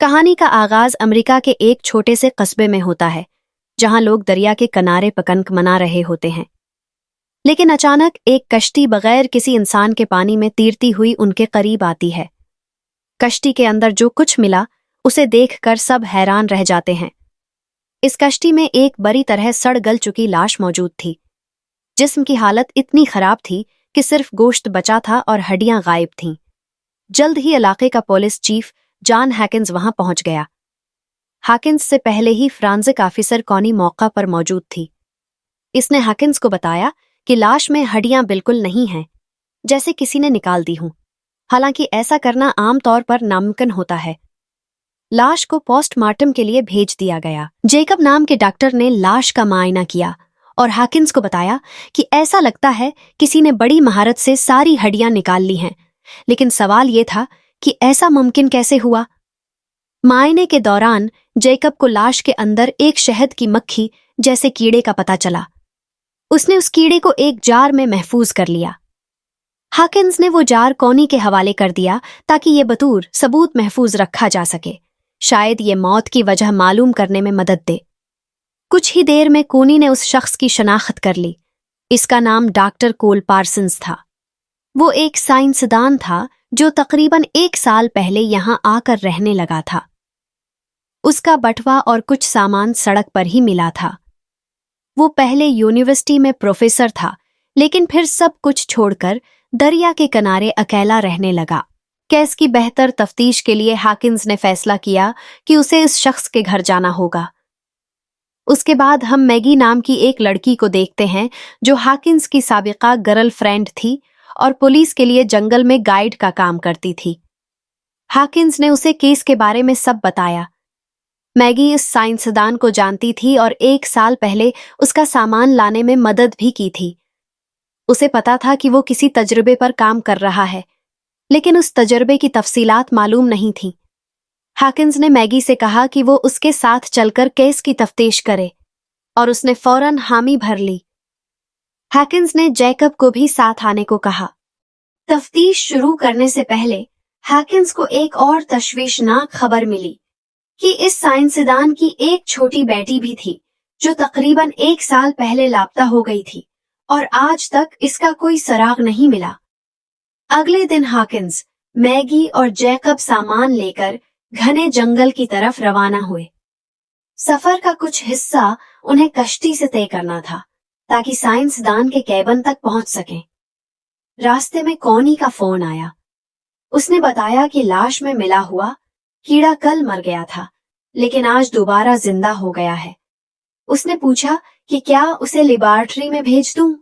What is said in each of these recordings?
कहानी का आगाज अमेरिका के एक छोटे से कस्बे में होता है, जहां लोग दरिया के किनारे पिकनिक मना रहे होते हैं। लेकिन अचानक एक कश्ती बगैर किसी इंसान के पानी में तैरती हुई उनके करीब आती है। कश्ती के अंदर जो कुछ मिला उसे देखकर सब हैरान रह जाते हैं। इस कश्ती में एक बुरी तरह सड़ गल चुकी लाश मौजूद थी। जिस्म की हालत इतनी खराब थी कि सिर्फ गोश्त बचा था और हड्डियां गायब थीं। जल्द ही इलाके का पुलिस चीफ जॉन हैकिंस वहां पहुंच गया। हैकिंस से पहले ही फोरेंसिक ऑफिसर कॉनी मौका पर मौजूद थी। इसने हैकिंस को बताया कि लाश में हड्डियां बिल्कुल नहीं हैं, जैसे किसी ने निकाल दी हों। हालांकि ऐसा करना आमतौर पर नामुमकिन होता है। लाश को पोस्टमार्टम के लिए भेज दिया गया। जेकब नाम के डॉक्टर ने लाश का मुआयना किया और हैकिंस को बताया कि ऐसा लगता है किसी ने बड़ी महारत से सारी हड्डियां निकाल ली हैं। लेकिन सवाल ये था कि ऐसा मुमकिन कैसे हुआ। मुआयने के दौरान जेकब को लाश के अंदर एक शहद की मक्खी जैसे कीड़े का पता चला। उसने उस कीड़े को एक जार में महफूज कर लिया। हैकिंस ने वो जार कॉनी के हवाले कर दिया ताकि ये बतौर सबूत महफूज रखा जा सके। शायद ये मौत की वजह मालूम करने में मदद दे। कुछ ही देर में कॉनी ने उस शख्स की शनाख्त कर ली। इसका नाम डॉक्टर कोल पार्सन्स था। वो एक साइंसदान था जो तकरीबन 1 साल पहले यहां आकर रहने लगा था। उसका बटवा और कुछ सामान सड़क पर ही मिला था। वो पहले यूनिवर्सिटी में प्रोफेसर था, लेकिन फिर सब कुछ छोड़कर दरिया के किनारे अकेला रहने लगा। केस की बेहतर तफ्तीश के लिए हैकिंस ने फैसला किया कि उसे इस शख्स के घर जाना होगा। उसके बाद हम मैगी नाम की एक लड़की को देखते हैं जो हैकिंस की साबिका गर्लफ्रेंड थी और पुलिस के लिए जंगल में गाइड का काम करती थी। हैकिंस ने उसे केस के बारे में सब बताया। मैगी इस साइंसदान को जानती थी और 1 साल पहले उसका सामान लाने में मदद भी की थी। उसे पता था कि वो किसी तजुर्बे पर काम कर रहा है, लेकिन उस तजुर्बे की तफसीलात मालूम नहीं थीं। हैकिंस ने मैगी से कहा कि वो उसके साथ चलकर केस की तफ्तीश करे, और उसने फौरन हामी भर ली। हैकिंस ने जैकब को भी साथ आने को कहा। तफ्तीश शुरू करने से पहले हैकिंस को एक और तशवीशनाक खबर मिली कि इस साइंसदान की एक छोटी बेटी भी थी जो तकरीबन 1 साल पहले लापता हो गई थी और आज तक इसका कोई सुराग नहीं मिला। अगले दिन हैकिंस, मैगी और जैकब सामान लेकर घने जंगल की तरफ रवाना हुए। सफर का कुछ हिस्सा उन्हें कश्ती से तय करना था ताकि साइंसदान के कैबिन तक पहुंच सकें। रास्ते में कॉनी का फोन आया। उसने बताया कि लाश में मिला हुआ कीड़ा कल मर गया था, लेकिन आज दोबारा जिंदा हो गया है। उसने पूछा कि क्या उसे लेबोरेटरी में भेज दूं?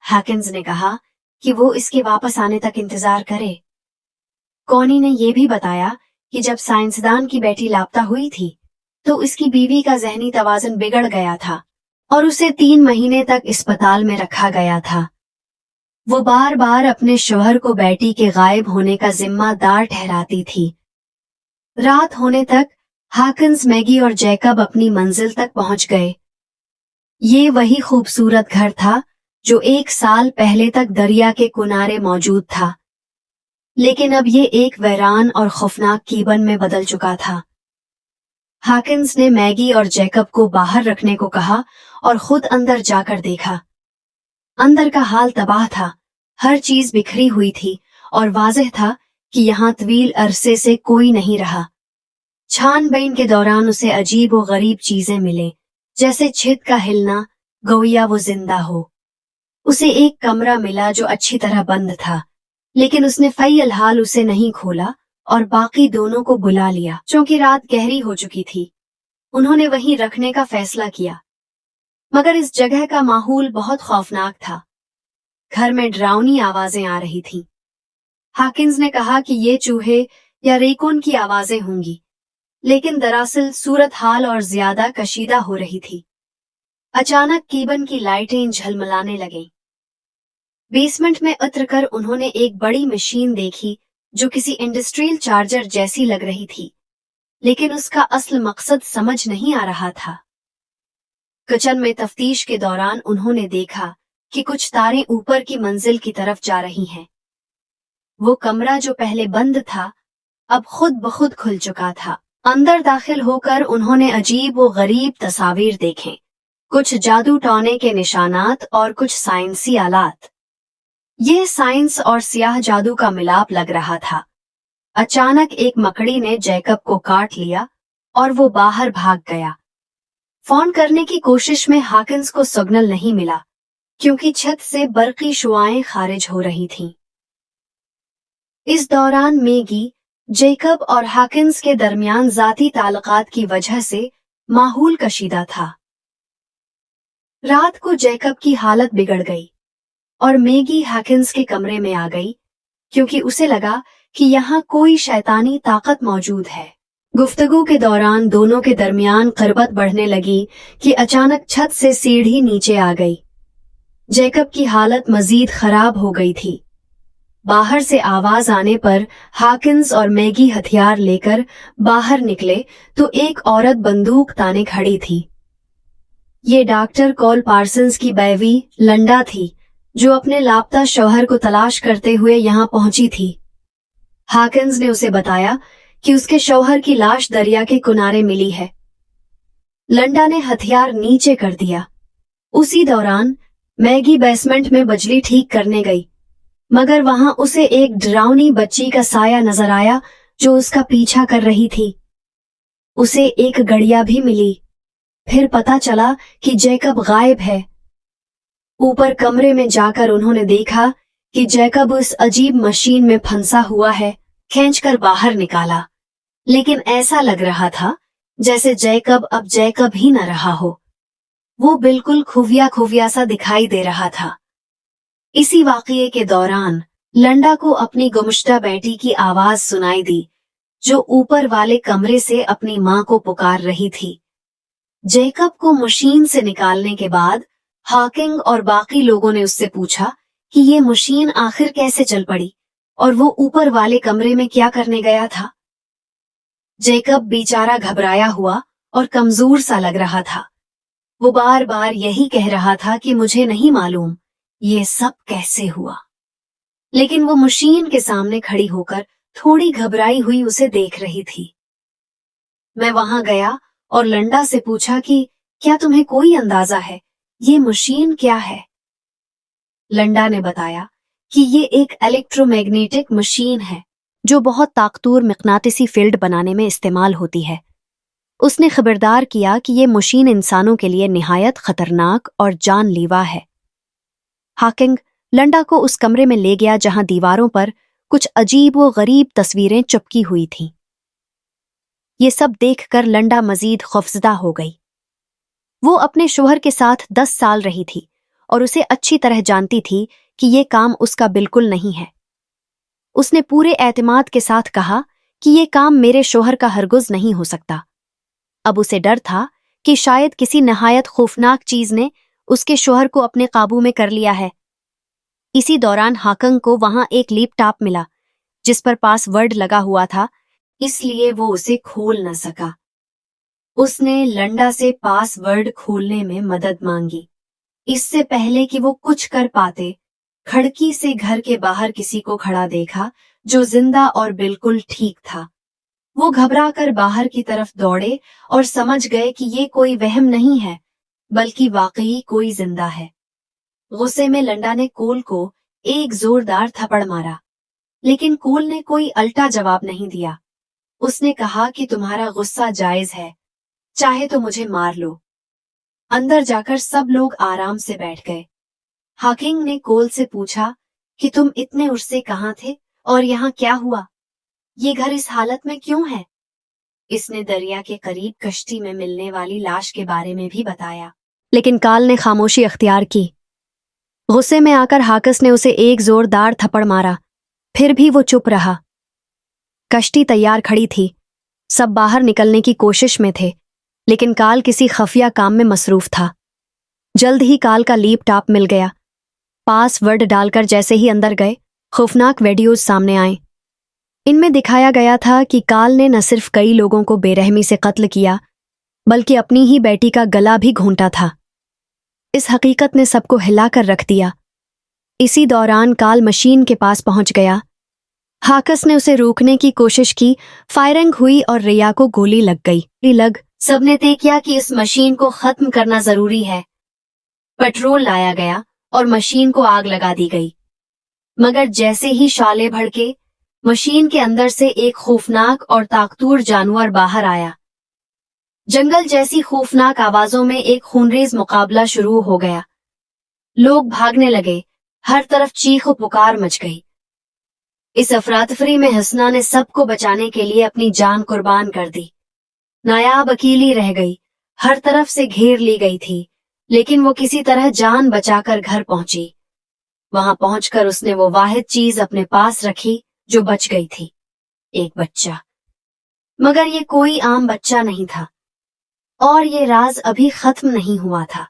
हैकिंस ने कहा कि वो इसके वापस आने तक इंतजार करे। कॉनी ने यह भी बताया कि जब साइंसदान की बेटी लापता हुई थी तो उसकी बीवी का ज़हनी तवाज़ुन बिगड़ गया था और उसे 3 महीने तक अस्पताल में रखा गया था। वो बार बार अपने शौहर को बेटी के गायब होने का जिम्मेदार ठहराती थी। रात होने तक हैकिंस, मैगी और जैकब अपनी मंजिल तक पहुंच गए। ये वही खूबसूरत घर था जो 1 साल पहले तक दरिया के किनारे मौजूद था, लेकिन अब ये एक वीरान और खौफनाक कीबन में बदल चुका था। हैकिंस ने मैगी और जैकब को बाहर रखने को कहा और खुद अंदर जाकर देखा। अंदर का हाल तबाह था। हर चीज बिखरी हुई थी और वाज़ेह था कि यहाँ तवील अरसे से कोई नहीं रहा। छानबीन के दौरान उसे अजीब और गरीब चीजें मिले, जैसे छत का हिलना, गोया वो जिंदा हो। उसे एक कमरा मिला जो अच्छी तरह बंद था, लेकिन उसने फ़िल हाल उसे नहीं खोला और बाकी दोनों को बुला लिया। चूंकि रात गहरी हो चुकी थी, उन्होंने वहीं रखने का फैसला किया। मगर इस जगह का माहौल बहुत खौफनाक था। घर में डरावनी आवाजें आ रही थीं। हैकिंस ने कहा कि ये चूहे या रेकून की आवाजें होंगी, लेकिन दरअसल सूरत हाल और ज्यादा कशीदा हो रही थी। अचानक कीबन की लाइटें झलमलाने लगीं। बेसमेंट में उतरकर उन्होंने एक बड़ी मशीन देखी जो किसी इंडस्ट्रियल चार्जर जैसी लग रही थी, लेकिन उसका असल मकसद समझ नहीं आ रहा था। किचन में तफ्तीश के दौरान उन्होंने देखा कि कुछ तारें ऊपर की मंजिल की तरफ जा रही हैं। वो कमरा जो पहले बंद था अब खुद ब खुद खुल चुका था। अंदर दाखिल होकर उन्होंने अजीब व गरीब तस्वीर देखें, कुछ जादू टोने के निशानात और कुछ साइंसी आलात। ये साइंस और सियाह जादू का मिलाप लग रहा था। अचानक एक मकड़ी ने जैकब को काट लिया और वो बाहर भाग गया। फोन करने की कोशिश में हाकिंस को सिग्नल नहीं मिला क्योंकि छत से बरकी शुआएं खारिज हो रही थीं। इस दौरान मैगी, जैकब और हाकिंस के दरमियान जाती ताल्लुकात की वजह से माहौल कशीदा था। रात को जैकब की हालत बिगड़ गई और मैगी हाकिंस के कमरे में आ गई क्योंकि उसे लगा कि यहाँ कोई शैतानी ताकत मौजूद है। गुफ्तगू के दौरान दोनों के दरमियान क़रबत बढ़ने लगी कि अचानक छत से सीढ़ी नीचे आ गई। जैकब की हालत मजीद खराब हो गई थी। बाहर से आवाज आने पर हाकिंस और मैगी हथियार लेकर बाहर निकले तो एक औरत बंदूक ताने खड़ी थी। ये डॉक्टर कॉल पार्सन्स की बैवी लंडा थी जो अपने लापता शौहर को तलाश करते हुए यहाँ पहुंची थी। हाकिंस ने उसे बताया कि उसके शौहर की लाश दरिया के किनारे मिली है। लंडा ने हथियार नीचे कर दिया। उसी दौरान मैगी बेसमेंट में बिजली ठीक करने गई, मगर वहां उसे एक डरावनी बच्ची का साया नजर आया जो उसका पीछा कर रही थी। उसे एक गड़िया भी मिली। फिर पता चला कि जैकब गायब है। ऊपर कमरे में जाकर उन्होंने देखा कि जैकब उस अजीब मशीन में फंसा हुआ है। खींचकर बाहर निकाला, लेकिन ऐसा लग रहा था जैसे जैकब अब जैकब ही न रहा हो। वो बिल्कुल खुफिया खुफिया सा दिखाई दे रहा था। इसी वाकये के दौरान लंडा को अपनी गुमशुदा बेटी की आवाज सुनाई दी जो ऊपर वाले कमरे से अपनी मां को पुकार रही थी। जैकब को मशीन से निकालने के बाद हाकिंग और बाकी लोगों ने उससे पूछा कि ये मशीन आखिर कैसे चल पड़ी और वो ऊपर वाले कमरे में क्या करने गया था। जैकब बेचारा घबराया हुआ और कमजोर सा लग रहा था। वो बार बार यही कह रहा था कि मुझे नहीं मालूम ये सब कैसे हुआ, लेकिन वो मशीन के सामने खड़ी होकर थोड़ी घबराई हुई उसे देख रही थी। मैं वहां गया और लंडा से पूछा कि क्या तुम्हें कोई अंदाजा है ये मशीन क्या है। लंडा ने बताया कि ये एक इलेक्ट्रोमैग्नेटिक मशीन है जो बहुत ताकतवर मकनातीसी फील्ड बनाने में इस्तेमाल होती है। उसने खबरदार किया कि ये मशीन इंसानों के लिए निहायत खतरनाक और जानलेवा है। हाकिंग लंडा को उस कमरे में ले गया जहां दीवारों पर कुछ अजीब व गरीब तस्वीरें चिपकी हुई थीं। ये सब देखकर लंडा मजीद खौफजदा हो गई। वो अपने शौहर के साथ 10 साल रही थी और उसे अच्छी तरह जानती थी कि ये काम उसका बिल्कुल नहीं है। उसने पूरे एतमाद के साथ कहा कि ये काम मेरे शौहर का हरगिज़ नहीं हो सकता। अब उसे डर था कि शायद किसी नहायत खौफनाक चीज ने उसके शौहर को अपने काबू में कर लिया है। इसी दौरान हाकिंग को वहां एक लैपटॉप मिला जिस पर पासवर्ड लगा हुआ था, इसलिए वो उसे खोल न सका। उसने लंडा से पासवर्ड खोलने में मदद मांगी। इससे पहले कि वो कुछ कर पाते, खिड़की से घर के बाहर किसी को खड़ा देखा जो जिंदा और बिल्कुल ठीक था। वो घबराकर बाहर की तरफ दौड़े और समझ गए कि ये कोई वहम नहीं है बल्कि वाकई कोई जिंदा है। गुस्से में लंडा ने कोल को एक जोरदार थप्पड़ मारा, लेकिन कोल ने कोई अल्टा जवाब नहीं दिया। उसने कहा कि तुम्हारा गुस्सा जायज है, चाहे तो मुझे मार लो। अंदर जाकर सब लोग आराम से बैठ गए। हाकिंग ने कोल से पूछा कि तुम इतने उर्से कहाँ थे और यहाँ क्या हुआ? ये घर इस हालत में क्यों है? इसने दरिया के करीब कश्ती में मिलने वाली लाश के बारे में भी बताया, लेकिन काल ने खामोशी अख्तियार की। गुस्से में आकर हाकिस ने उसे एक जोरदार थप्पड़ मारा, फिर भी वो चुप रहा। कश्ती तैयार खड़ी थी, सब बाहर निकलने की कोशिश में थे, लेकिन काल किसी खफिया काम में मसरूफ था। जल्द ही काल का लैपटॉप मिल गया। पासवर्ड डालकर जैसे ही अंदर गए, खौफनाक वीडियोज सामने आए। इनमें दिखाया गया था कि काल ने न सिर्फ कई लोगों को बेरहमी से कत्ल किया, बल्कि अपनी ही बेटी का गला भी घोंटा था। इस हकीकत ने सबको हिलाकर रख दिया। इसी दौरान काल मशीन के पास पहुंच गया। हाकस ने उसे रोकने की कोशिश की, फायरिंग हुई और रिया को गोली लग गई। सबने तय किया कि इस मशीन को खत्म करना जरूरी है। पेट्रोल लाया गया और मशीन को आग लगा दी गई। मगर जैसे ही शाले भड़के, मशीन के अंदर से एक खौफनाक और ताकतवर जानवर बाहर आया। जंगल जैसी खौफनाक आवाजों में एक खूनरेज मुकाबला शुरू हो गया। लोग भागने लगे, हर तरफ चीख पुकार मच गई। इस अफरातफरी में हसना ने सबको बचाने के लिए अपनी जान कुर्बान कर दी। नायाब अकेली रह गई, हर तरफ से घेर ली गई थी, लेकिन वो किसी तरह जान बचाकर घर पहुंची। वहां पहुंचकर उसने वो वाहिद चीज अपने पास रखी जो बच गई थी, एक बच्चा। मगर ये कोई आम बच्चा नहीं था, और ये राज अभी खत्म नहीं हुआ था।